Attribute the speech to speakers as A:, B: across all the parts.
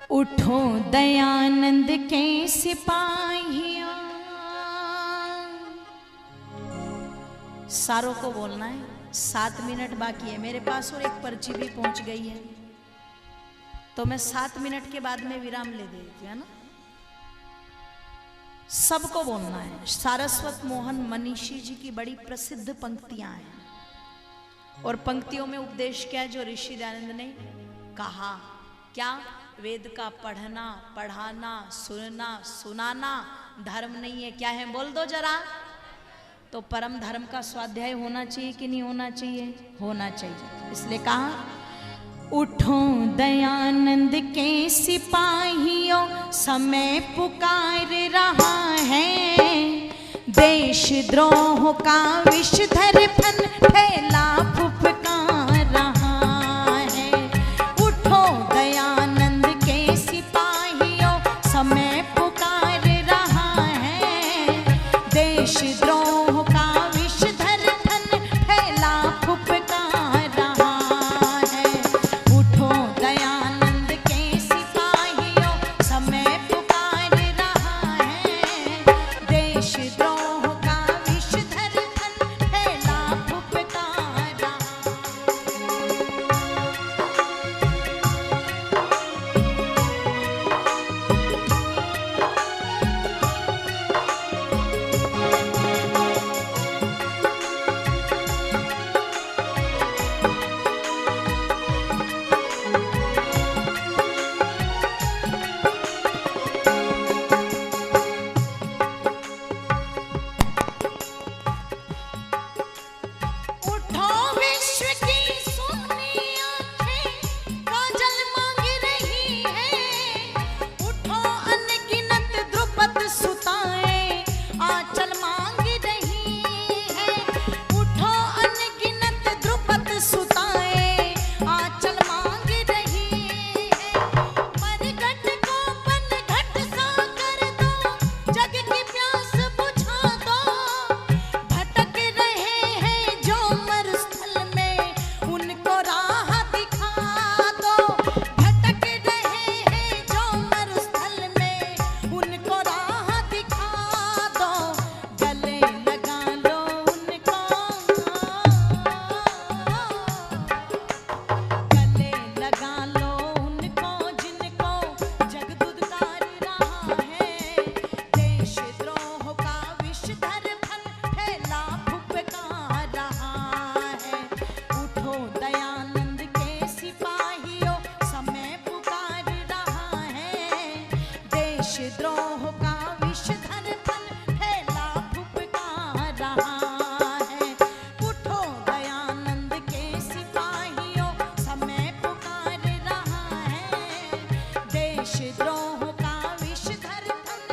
A: उठो दयानंद के सिपाहियों। सारों को बोलना है, 7 मिनट बाकी है मेरे पास और एक पर्ची भी पहुंच गई है, तो मैं 7 मिनट के बाद में विराम ले देती है ना। सबको बोलना है। सारस्वत मोहन मनीषी जी की बड़ी प्रसिद्ध पंक्तियां हैं, और पंक्तियों में उपदेश क्या है जो ऋषि दयानंद ने कहा, क्या? वेद का पढ़ना, पढ़ाना, सुनना, सुनाना धर्म नहीं है। क्या है? बोल दो जरा। तो परम धर्म का स्वाध्याय होना चाहिए कि नहीं होना चाहिए? होना चाहिए। इसलिए कहा, उठो दयानंद के सिपाहियों, समय पुकार रहा है, देशद्रोह का विषधर फन फैला फुफकार रहा है। उठो दयानंद के सिपाहियों, समय पुकार रहा है, देशद्रोह का विषधर फन फैला फुफकार रहा है। उठो दयानंद के सिपाहियों, समय पुकार रहा है, देशद्रोह का विषधर फन फैला फुफकार रहा उठो विश्व की सोनी आंखें, काजल मांग रही है। उठो अनगिनत द्रुपद सुताएं, आंचल मांग रही है। उठो अनगिनत द्रुपद सुताएं, आंचल मांग रही है। मरघट को पनघट सा कर दो, जग की प्यास बुझा दो। भटक रहे हैं जो मरुस्थल में, उनको राह दिखा दो। भटक रहे हैं जो मरुस्थल में, उनको राह दिखा दो। गले लगा लो उनको, गले लगा लो उनको, जिनको जग दुदकार रहा है। देशद्रोह का विषधर फन फैला फुफकार रहा है। उठो दयानंद के सिपाहियों, समय पुकार रहा है, देशद्रोह का विषधर फन फैला फुफकार रहा है। उठो दयानंद के सिपाहियों, समय पुकार रहा है, देशद्रोह का विषधर फन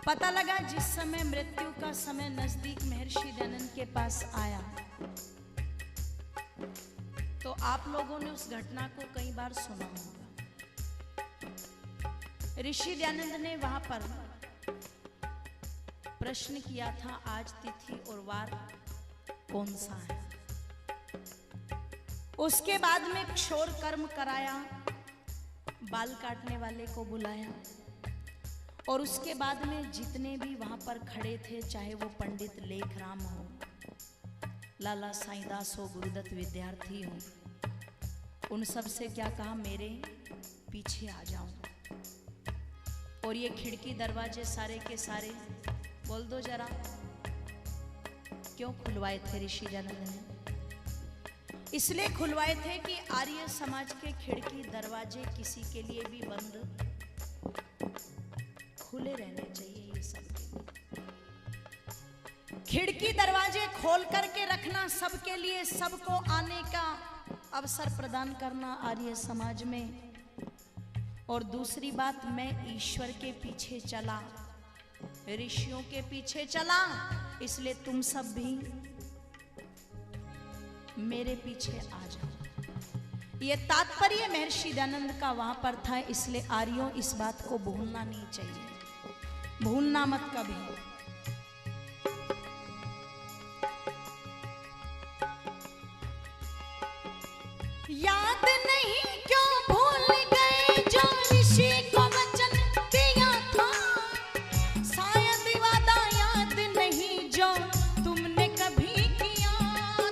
A: पता लगा जिस समय मृत्यु का समय नजदीक महर्षि दयानंद के पास आया तो आप लोगों ने उस घटना को कई बार सुना होगा। ऋषि दयानंद ने वहां पर प्रश्न किया था, आज तिथि और वार कौन सा है। उसके बाद में क्षौर कर्म कराया, बाल काटने वाले को बुलाया और उसके बाद में जितने भी वहां पर खड़े थे, चाहे वो पंडित लेखराम हो, लाला साईंदास हो, गुरुदत्त विद्यार्थी हो, उन सब से क्या कहा, मेरे पीछे आ जाओ। और ये खिड़की दरवाजे सारे के सारे बोल दो जरा, क्यों खुलवाए थे ऋषि दयानंद ने? इसलिए खुलवाए थे कि आर्य समाज के खिड़की दरवाजे किसी के लिए भी बंद खुले रहने चाहिए। ये सब खिड़की दरवाजे खोल करके रखना, सबके लिए, सबको आने का अवसर प्रदान करना आर्य समाज में। और दूसरी बात, मैं ईश्वर के पीछे चला, ऋषियों के पीछे चला, इसलिए तुम सब भी मेरे पीछे आ जाओ। ये तात्पर्य महर्षि दयानंद का वहां पर था। इसलिए आर्यों, इस बात को भूलना नहीं चाहिए, भूलना मत कभी। याद नहीं क्यों भूल गए जो ऋषि को वचन दिया था, शायद वादा याद नहीं जो तुमने कभी किया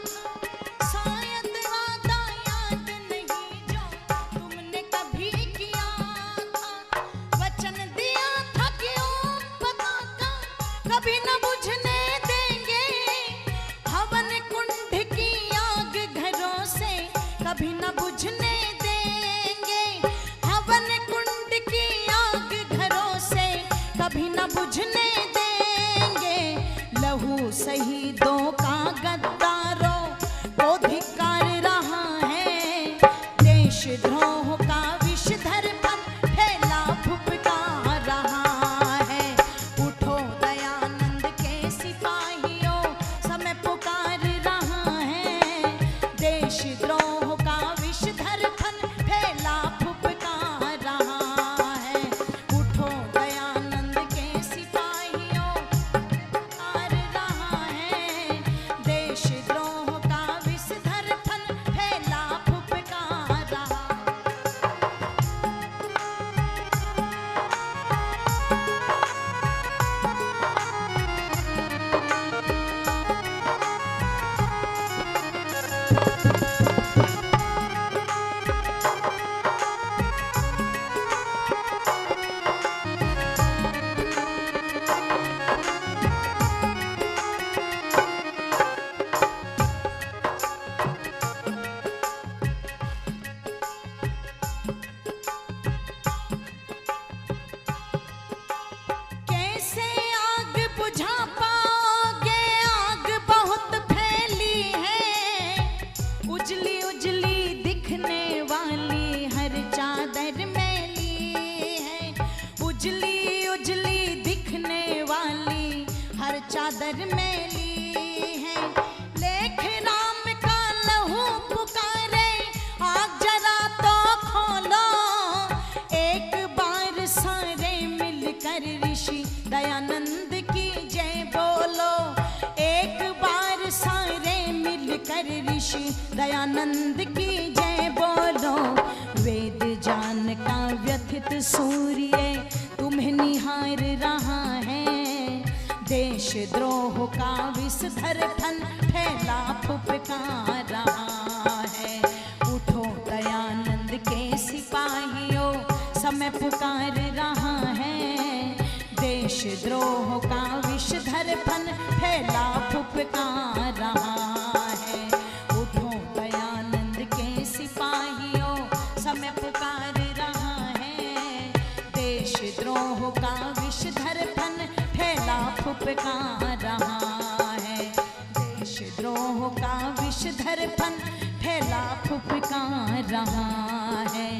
A: था, शायद वादा याद नहीं जो तुमने कभी किया था। वचन दिया था कि ओम पताका कभी न बुझने देंगे, हवन कुंड की आग घरों से कभी न बुझने देंगे, हवन कुंड की आग घरों से कभी न बुझने देंगे। लहू शहीदों का गद्दारों को धिक्कार रहा है, देशद्रोह का विषधर पर फैला फुफकार रहा है। उठो दयानंद के सिपाहियों, समय पुकार रहा है, देशद्रोह का विषधर फन फैला फुफकार रहा है। उठो दयानंद के सिपाहियों, पुकार रहा है, देशद्रोह का विषधर फन फैला फुफकार रहा। कैसे आग बुझा पाओगे, आग बहुत फैली है, उजली उजली दिखने वाली हर चादर मैली है, उजली उजली दिखने वाली हर चादर मैली है। लेख राम का लहू पुकारे, आग जरा तो खोलो, एक बार सारे मिलकर ऋषि दयानंद की जय बोलो, एक बार सारे मिलकर ऋषि दयानंद की जय बोलो। वेद जान का व्यथित सूर्य तुम्हें निहार रहा है, देशद्रोह का विषधर फन फैला फुफकार रहा है। उठो दयानंद के सिपाहियों, समय पुकार रहा है, देशद्रोह का विषधर फन फैला फुफकार रहा है। उठो दयानंद के सिपाहियों, समय पुकार रहा है, देशद्रोह का विषधर फन फैला फुफकार रहा है, देशद्रोह का विषधर फन फैला फुफकार रहा है,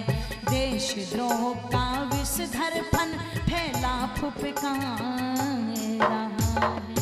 A: देशद्रोह का विषधर फन फैला फुफकार रहा है।